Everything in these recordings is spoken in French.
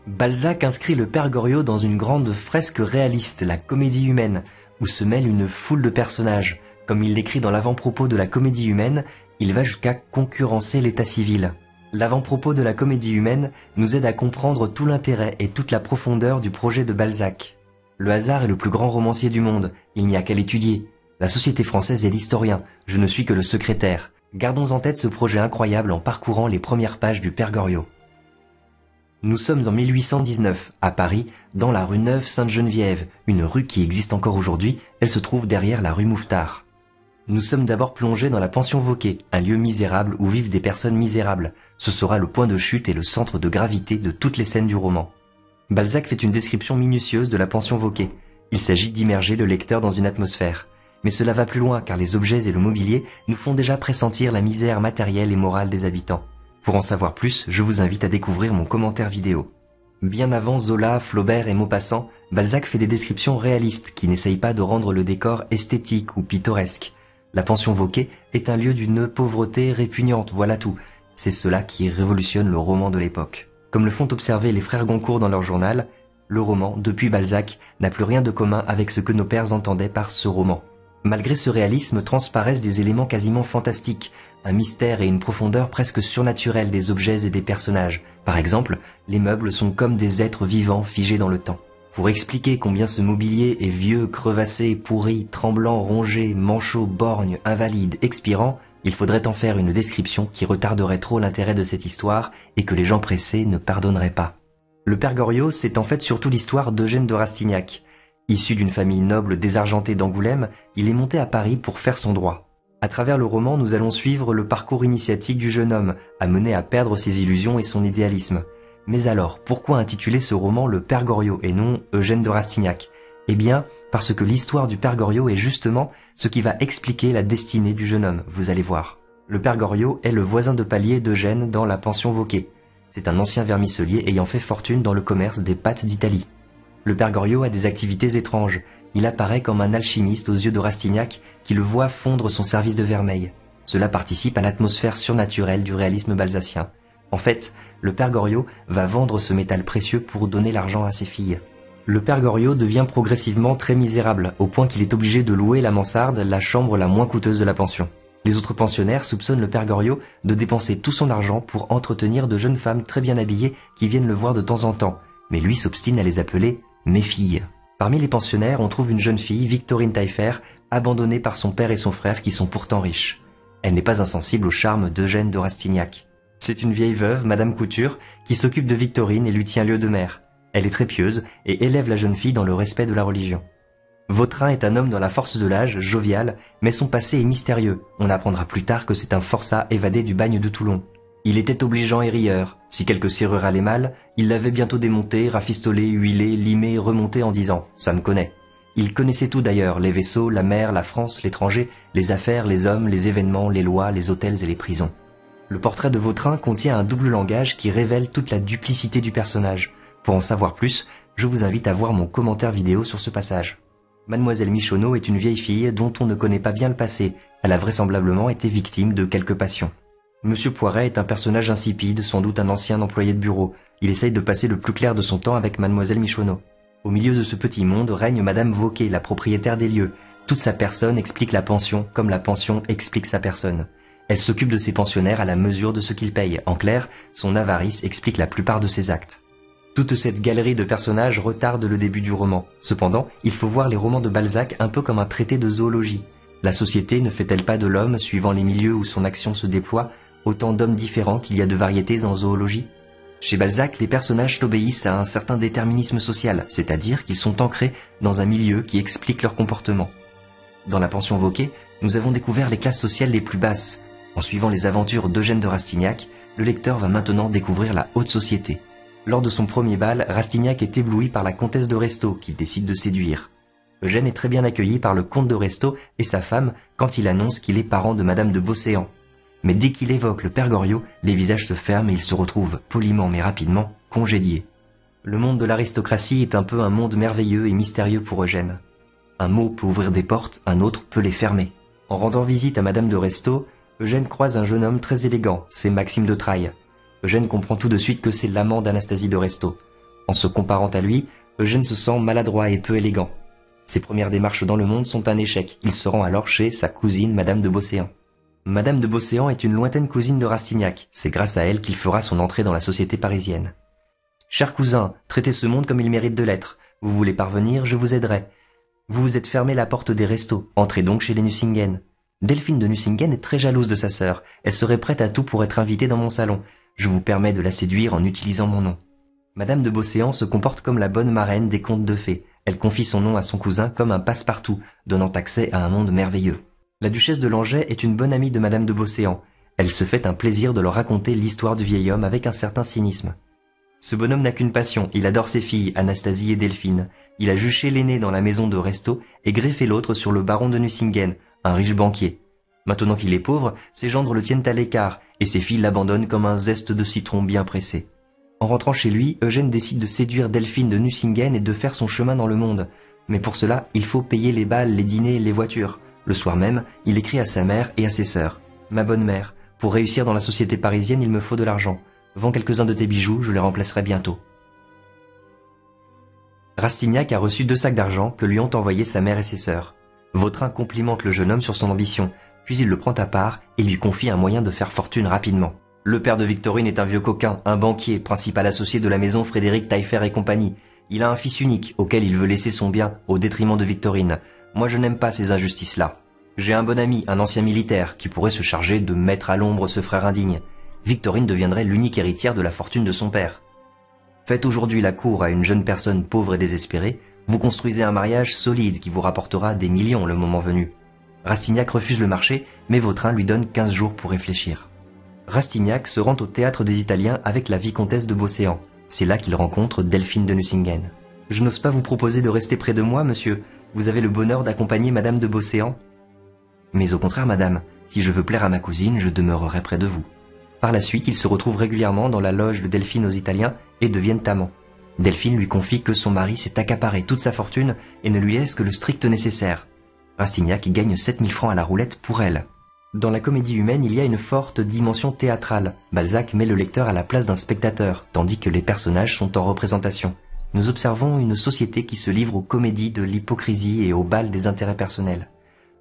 Balzac inscrit le Père Goriot dans une grande fresque réaliste, la Comédie humaine, où se mêle une foule de personnages. Comme il l'écrit dans l'avant-propos de la Comédie humaine, il va jusqu'à concurrencer l'état civil. L'avant-propos de la Comédie humaine nous aide à comprendre tout l'intérêt et toute la profondeur du projet de Balzac. Le hasard est le plus grand romancier du monde, il n'y a qu'à l'étudier. La société française est l'historien, je ne suis que le secrétaire. Gardons en tête ce projet incroyable en parcourant les premières pages du Père Goriot. Nous sommes en 1819, à Paris, dans la rue Neuve-Sainte-Geneviève, une rue qui existe encore aujourd'hui, elle se trouve derrière la rue Mouffetard. Nous sommes d'abord plongés dans la pension Vauquer, un lieu misérable où vivent des personnes misérables. Ce sera le point de chute et le centre de gravité de toutes les scènes du roman. Balzac fait une description minutieuse de la pension Vauquer. Il s'agit d'immerger le lecteur dans une atmosphère. Mais cela va plus loin car les objets et le mobilier nous font déjà pressentir la misère matérielle et morale des habitants. Pour en savoir plus, je vous invite à découvrir mon commentaire vidéo. Bien avant Zola, Flaubert et Maupassant, Balzac fait des descriptions réalistes qui n'essayent pas de rendre le décor esthétique ou pittoresque. La pension Vauquer est un lieu d'une pauvreté répugnante, voilà tout. C'est cela qui révolutionne le roman de l'époque. Comme le font observer les frères Goncourt dans leur journal, le roman, depuis Balzac, n'a plus rien de commun avec ce que nos pères entendaient par ce roman. Malgré ce réalisme transparaissent des éléments quasiment fantastiques, un mystère et une profondeur presque surnaturelle des objets et des personnages. Par exemple, les meubles sont comme des êtres vivants figés dans le temps. Pour expliquer combien ce mobilier est vieux, crevassé, pourri, tremblant, rongé, manchot, borgne, invalide, expirant, il faudrait en faire une description qui retarderait trop l'intérêt de cette histoire et que les gens pressés ne pardonneraient pas. Le Père Goriot, c'est en fait surtout l'histoire d'Eugène de Rastignac. Issu d'une famille noble désargentée d'Angoulême, il est monté à Paris pour faire son droit. À travers le roman, nous allons suivre le parcours initiatique du jeune homme, amené à perdre ses illusions et son idéalisme. Mais alors, pourquoi intituler ce roman Le Père Goriot et non Eugène de Rastignac? Eh bien, parce que l'histoire du Père Goriot est justement ce qui va expliquer la destinée du jeune homme, vous allez voir. Le Père Goriot est le voisin de palier d'Eugène dans la pension Vauquer. C'est un ancien vermiselier ayant fait fortune dans le commerce des pâtes d'Italie. Le Père Goriot a des activités étranges. Il apparaît comme un alchimiste aux yeux de Rastignac qui le voit fondre son service de vermeil. Cela participe à l'atmosphère surnaturelle du réalisme balzacien. En fait, le Père Goriot va vendre ce métal précieux pour donner l'argent à ses filles. Le Père Goriot devient progressivement très misérable, au point qu'il est obligé de louer la mansarde, la chambre la moins coûteuse de la pension. Les autres pensionnaires soupçonnent le Père Goriot de dépenser tout son argent pour entretenir de jeunes femmes très bien habillées qui viennent le voir de temps en temps, mais lui s'obstine à les appeler « mes filles ». Parmi les pensionnaires, on trouve une jeune fille, Victorine Taillefer, abandonnée par son père et son frère qui sont pourtant riches. Elle n'est pas insensible au charme d'Eugène de Rastignac. C'est une vieille veuve, Madame Couture, qui s'occupe de Victorine et lui tient lieu de mère. Elle est très pieuse et élève la jeune fille dans le respect de la religion. Vautrin est un homme dans la force de l'âge, jovial, mais son passé est mystérieux. On apprendra plus tard que c'est un forçat évadé du bagne de Toulon. Il était obligeant et rieur. Si quelque serrure allait mal, il l'avait bientôt démonté, rafistolé, huilé, limé, remonté en disant « ça me connaît ». Il connaissait tout d'ailleurs, les vaisseaux, la mer, la France, l'étranger, les affaires, les hommes, les événements, les lois, les hôtels et les prisons. Le portrait de Vautrin contient un double langage qui révèle toute la duplicité du personnage. Pour en savoir plus, je vous invite à voir mon commentaire vidéo sur ce passage. Mademoiselle Michonneau est une vieille fille dont on ne connaît pas bien le passé. Elle a vraisemblablement été victime de quelques passions. Monsieur Poiret est un personnage insipide, sans doute un ancien employé de bureau. Il essaye de passer le plus clair de son temps avec Mademoiselle Michonneau. Au milieu de ce petit monde règne Madame Vauquer, la propriétaire des lieux. Toute sa personne explique la pension, comme la pension explique sa personne. Elle s'occupe de ses pensionnaires à la mesure de ce qu'ils payent. En clair, son avarice explique la plupart de ses actes. Toute cette galerie de personnages retarde le début du roman. Cependant, il faut voir les romans de Balzac un peu comme un traité de zoologie. La société ne fait-elle pas de l'homme, suivant les milieux où son action se déploie, autant d'hommes différents qu'il y a de variétés en zoologie? Chez Balzac, les personnages obéissent à un certain déterminisme social, c'est-à-dire qu'ils sont ancrés dans un milieu qui explique leur comportement. Dans la pension Vauquer, nous avons découvert les classes sociales les plus basses. En suivant les aventures d'Eugène de Rastignac, le lecteur va maintenant découvrir la haute société. Lors de son premier bal, Rastignac est ébloui par la comtesse de Restaud, qu'il décide de séduire. Eugène est très bien accueilli par le comte de Restaud et sa femme quand il annonce qu'il est parent de Madame de Beauséant. Mais dès qu'il évoque le Père Goriot, les visages se ferment et ils se retrouvent, poliment mais rapidement, congédiés. Le monde de l'aristocratie est un peu un monde merveilleux et mystérieux pour Eugène. Un mot peut ouvrir des portes, un autre peut les fermer. En rendant visite à Madame de Restaud, Eugène croise un jeune homme très élégant, c'est Maxime de Trailles. Eugène comprend tout de suite que c'est l'amant d'Anastasie de Restaud. En se comparant à lui, Eugène se sent maladroit et peu élégant. Ses premières démarches dans le monde sont un échec. Il se rend alors chez sa cousine, Madame de Beauséant. Madame de Beauséant est une lointaine cousine de Rastignac. C'est grâce à elle qu'il fera son entrée dans la société parisienne. « Cher cousin, traitez ce monde comme il mérite de l'être. Vous voulez parvenir, je vous aiderai. Vous vous êtes fermé la porte des restos. Entrez donc chez les Nucingen. Delphine de Nucingen est très jalouse de sa sœur. Elle serait prête à tout pour être invitée dans mon salon. Je vous permets de la séduire en utilisant mon nom. » Madame de Beauséant se comporte comme la bonne marraine des contes de fées. Elle confie son nom à son cousin comme un passe-partout, donnant accès à un monde merveilleux. La duchesse de Langeais est une bonne amie de Madame de Beauséant. Elle se fait un plaisir de leur raconter l'histoire du vieil homme avec un certain cynisme. Ce bonhomme n'a qu'une passion, il adore ses filles, Anastasie et Delphine. Il a juché l'aîné dans la maison de resto et greffé l'autre sur le baron de Nucingen, un riche banquier. Maintenant qu'il est pauvre, ses gendres le tiennent à l'écart et ses filles l'abandonnent comme un zeste de citron bien pressé. En rentrant chez lui, Eugène décide de séduire Delphine de Nucingen et de faire son chemin dans le monde. Mais pour cela, il faut payer les bals, les dîners, les voitures. Le soir même, il écrit à sa mère et à ses sœurs. « Ma bonne mère, pour réussir dans la société parisienne, il me faut de l'argent. Vends quelques-uns de tes bijoux, je les remplacerai bientôt. » Rastignac a reçu 2 sacs d'argent que lui ont envoyés sa mère et ses sœurs. Vautrin complimente le jeune homme sur son ambition, puis il le prend à part et lui confie un moyen de faire fortune rapidement. Le père de Victorine est un vieux coquin, un banquier, principal associé de la maison Frédéric Taillefer et compagnie. Il a un fils unique, auquel il veut laisser son bien, au détriment de Victorine. Moi je n'aime pas ces injustices-là. J'ai un bon ami, un ancien militaire, qui pourrait se charger de mettre à l'ombre ce frère indigne. Victorine deviendrait l'unique héritière de la fortune de son père. Faites aujourd'hui la cour à une jeune personne pauvre et désespérée, vous construisez un mariage solide qui vous rapportera des millions le moment venu. Rastignac refuse le marché, mais Vautrin lui donne 15 jours pour réfléchir. Rastignac se rend au théâtre des Italiens avec la vicomtesse de Beauséant. C'est là qu'il rencontre Delphine de Nucingen. « Je n'ose pas vous proposer de rester près de moi, monsieur. Vous avez le bonheur d'accompagner Madame de Beauséant. »« Mais au contraire, madame, si je veux plaire à ma cousine, je demeurerai près de vous. » Par la suite, ils se retrouvent régulièrement dans la loge de Delphine aux Italiens et deviennent amants. Delphine lui confie que son mari s'est accaparé toute sa fortune et ne lui laisse que le strict nécessaire. Rastignac gagne 7000 francs à la roulette pour elle. Dans la comédie humaine, il y a une forte dimension théâtrale. Balzac met le lecteur à la place d'un spectateur, tandis que les personnages sont en représentation. Nous observons une société qui se livre aux comédies de l'hypocrisie et au bal des intérêts personnels.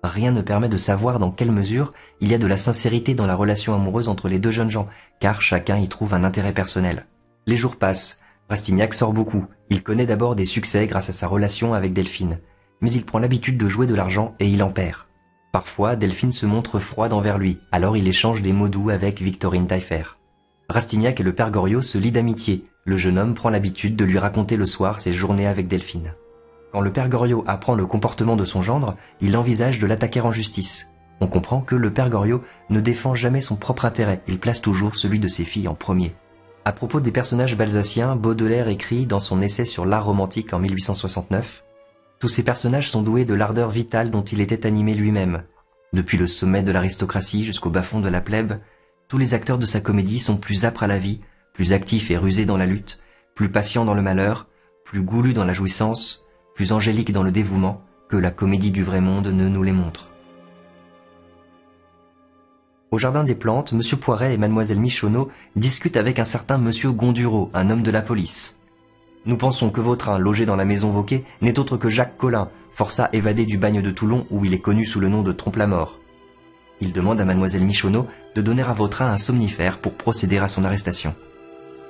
Rien ne permet de savoir dans quelle mesure il y a de la sincérité dans la relation amoureuse entre les deux jeunes gens, car chacun y trouve un intérêt personnel. Les jours passent. Rastignac sort beaucoup. Il connaît d'abord des succès grâce à sa relation avec Delphine. Mais il prend l'habitude de jouer de l'argent et il en perd. Parfois, Delphine se montre froide envers lui, alors il échange des mots doux avec Victorine Taillefer. Rastignac et le père Goriot se lient d'amitié. Le jeune homme prend l'habitude de lui raconter le soir ses journées avec Delphine. Quand le père Goriot apprend le comportement de son gendre, il envisage de l'attaquer en justice. On comprend que le père Goriot ne défend jamais son propre intérêt, il place toujours celui de ses filles en premier. À propos des personnages balsaciens, Baudelaire écrit dans son essai sur l'art romantique en 1869 « Tous ces personnages sont doués de l'ardeur vitale dont il était animé lui-même. Depuis le sommet de l'aristocratie jusqu'au bas-fond de la plèbe, tous les acteurs de sa comédie sont plus âpres à la vie, plus actifs et rusés dans la lutte, plus patients dans le malheur, plus goulus dans la jouissance, plus angéliques dans le dévouement, que la comédie du vrai monde ne nous les montre. » Au jardin des plantes, M. Poiret et Mlle Michonneau discutent avec un certain M. Gondureau, un homme de la police. « Nous pensons que Vautrin, logé dans la maison Vauquet, n'est autre que Jacques Collin, forçat évadé du bagne de Toulon où il est connu sous le nom de Trompe-la-Mort. » Il demande à Mlle Michonneau de donner à Vautrin un somnifère pour procéder à son arrestation.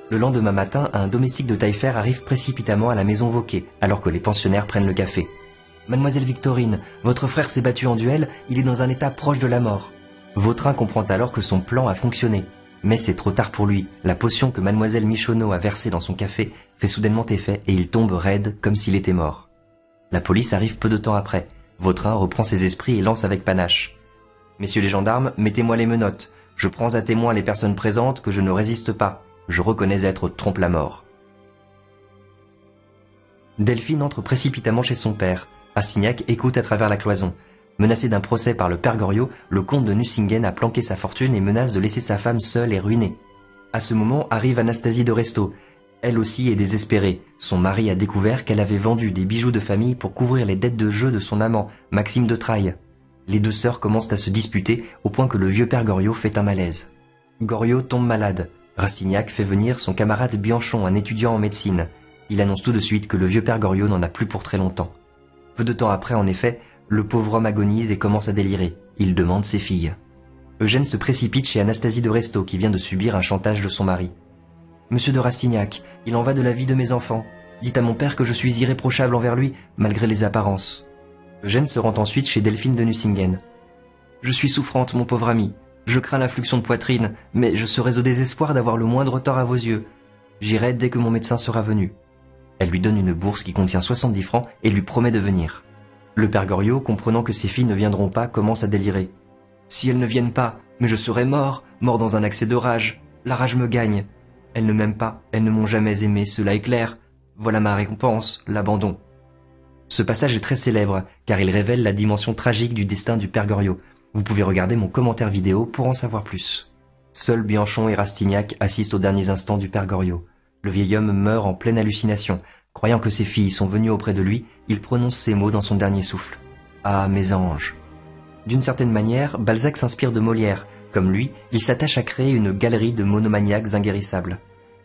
Le lendemain matin, un domestique de Taillefer arrive précipitamment à la maison Vauquet, alors que les pensionnaires prennent le café. « Mademoiselle Victorine, votre frère s'est battu en duel, il est dans un état proche de la mort. » Vautrin comprend alors que son plan a fonctionné. Mais c'est trop tard pour lui. La potion que Mlle Michonneau a versée dans son café fait soudainement effet et il tombe raide comme s'il était mort. La police arrive peu de temps après. Vautrin reprend ses esprits et lance avec panache. « Messieurs les gendarmes, mettez-moi les menottes. Je prends à témoin les personnes présentes que je ne résiste pas. Je reconnais être Trompe-la-Mort. » Delphine entre précipitamment chez son père. Rastignac écoute à travers la cloison. Menacé d'un procès par le père Goriot, le comte de Nucingen a planqué sa fortune et menace de laisser sa femme seule et ruinée. À ce moment arrive Anastasie de Restaud. Elle aussi est désespérée. Son mari a découvert qu'elle avait vendu des bijoux de famille pour couvrir les dettes de jeu de son amant, Maxime de Trailles. Les deux sœurs commencent à se disputer au point que le vieux père Goriot fait un malaise. Goriot tombe malade. Rastignac fait venir son camarade Bianchon, un étudiant en médecine. Il annonce tout de suite que le vieux père Goriot n'en a plus pour très longtemps. Peu de temps après, en effet, le pauvre homme agonise et commence à délirer. Il demande ses filles. Eugène se précipite chez Anastasie de Restaud qui vient de subir un chantage de son mari. « Monsieur de Rastignac, il en va de la vie de mes enfants. Dites à mon père que je suis irréprochable envers lui, malgré les apparences. » Eugène se rend ensuite chez Delphine de Nucingen. « Je suis souffrante, mon pauvre ami. Je crains l'influxion de poitrine, mais je serais au désespoir d'avoir le moindre tort à vos yeux. J'irai dès que mon médecin sera venu. » Elle lui donne une bourse qui contient 70 francs et lui promet de venir. Le père Goriot, comprenant que ses filles ne viendront pas, commence à délirer. « Si elles ne viennent pas, mais je serai mort dans un accès de rage. La rage me gagne. Elles ne m'aiment pas, elles ne m'ont jamais aimé, cela est clair. Voilà ma récompense, l'abandon. » Ce passage est très célèbre, car il révèle la dimension tragique du destin du père Goriot. Vous pouvez regarder mon commentaire vidéo pour en savoir plus. Seuls Bianchon et Rastignac assistent aux derniers instants du père Goriot. Le vieil homme meurt en pleine hallucination. Croyant que ses filles sont venues auprès de lui, il prononce ces mots dans son dernier souffle. « Ah, mes anges !» D'une certaine manière, Balzac s'inspire de Molière. Comme lui, il s'attache à créer une galerie de monomaniaques inguérissables.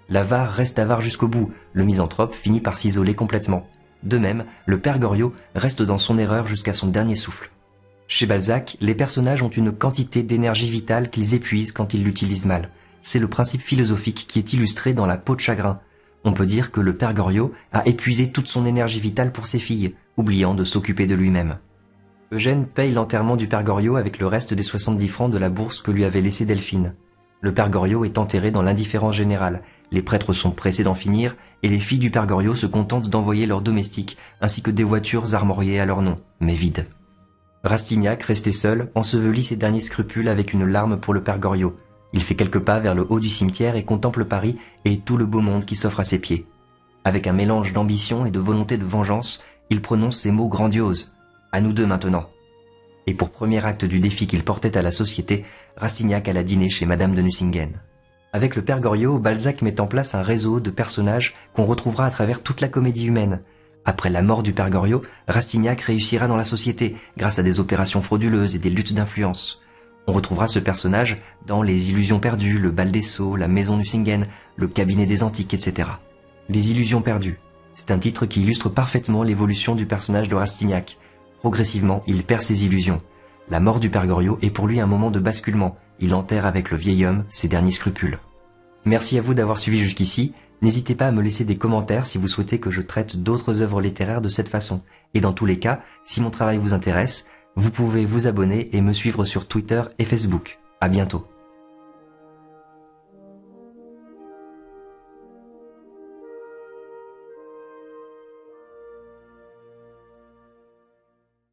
L'avare reste avare jusqu'au bout, le misanthrope finit par s'isoler complètement. De même, le père Goriot reste dans son erreur jusqu'à son dernier souffle. Chez Balzac, les personnages ont une quantité d'énergie vitale qu'ils épuisent quand ils l'utilisent mal. C'est le principe philosophique qui est illustré dans La peau de chagrin. On peut dire que le père Goriot a épuisé toute son énergie vitale pour ses filles, oubliant de s'occuper de lui-même. Eugène paye l'enterrement du père Goriot avec le reste des 70 francs de la bourse que lui avait laissée Delphine. Le père Goriot est enterré dans l'indifférence générale. Les prêtres sont pressés d'en finir, et les filles du père Goriot se contentent d'envoyer leurs domestiques, ainsi que des voitures armoriées à leur nom, mais vides. Rastignac, resté seul, ensevelit ses derniers scrupules avec une larme pour le père Goriot. Il fait quelques pas vers le haut du cimetière et contemple Paris et tout le beau monde qui s'offre à ses pieds. Avec un mélange d'ambition et de volonté de vengeance, il prononce ces mots grandioses. « À nous deux maintenant !» Et pour premier acte du défi qu'il portait à la société, Rastignac alla dîner chez Madame de Nucingen. Avec le père Goriot, Balzac met en place un réseau de personnages qu'on retrouvera à travers toute la comédie humaine. Après la mort du père Goriot, Rastignac réussira dans la société grâce à des opérations frauduleuses et des luttes d'influence. On retrouvera ce personnage dans Les Illusions perdues, Le bal des sots, La maison Nucingen, Le cabinet des antiques, etc. Les Illusions perdues, c'est un titre qui illustre parfaitement l'évolution du personnage de Rastignac. Progressivement, il perd ses illusions. La mort du père Goriot est pour lui un moment de basculement. Il enterre avec le vieil homme ses derniers scrupules. Merci à vous d'avoir suivi jusqu'ici. N'hésitez pas à me laisser des commentaires si vous souhaitez que je traite d'autres œuvres littéraires de cette façon. Et dans tous les cas, si mon travail vous intéresse, vous pouvez vous abonner et me suivre sur Twitter et Facebook. À bientôt.